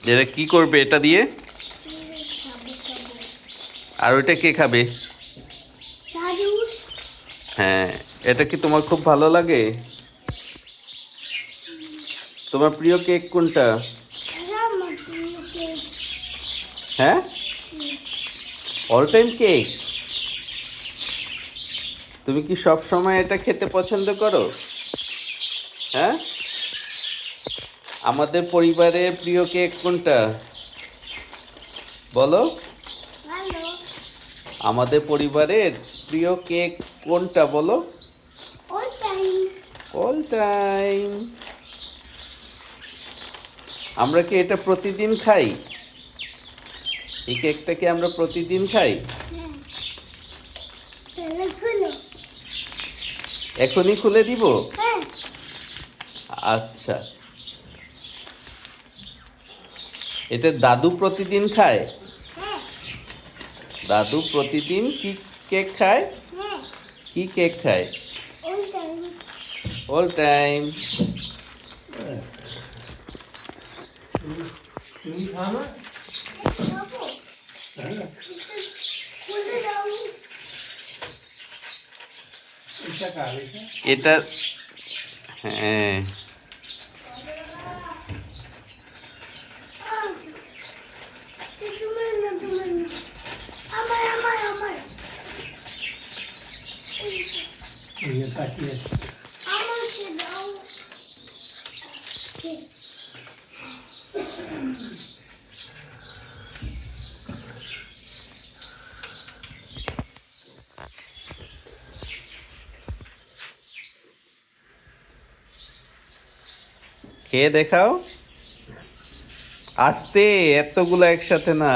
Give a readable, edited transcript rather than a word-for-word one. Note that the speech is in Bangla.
এটা কি করবে এটা দিয়ে? আর ওইটা কে খাবে? হ্যাঁ, এটা কি তোমার খুব ভালো লাগে? তোমার প্রিয় কেক কোনটা? হ্যাঁ, অল টাইম কেক। তুমি কি সব সময় এটা খেতে পছন্দ করো? হ্যাঁ, আমাদের পরিবারের প্রিয় কেক কোনটা বলো? আমাদের পরিবারের প্রিয় কেক কোনটা বলো? All time. আমরা কি এটা প্রতিদিন খাই? এই কেকটা কি আমরা প্রতিদিন খাই? এখনই খুলে দিব? আচ্ছা, এটা দাদু প্রতিদিন খায়? দাদু প্রতিদিন কি কেক খায়? কি কেক খায়? All time. তুমি খাও না? এটা কার এটা? এটা হ্যাঁ, ইয়ে তাকিয়ে খেয়ে দেখাও। আস্তে, এতগুলো একসাথে না।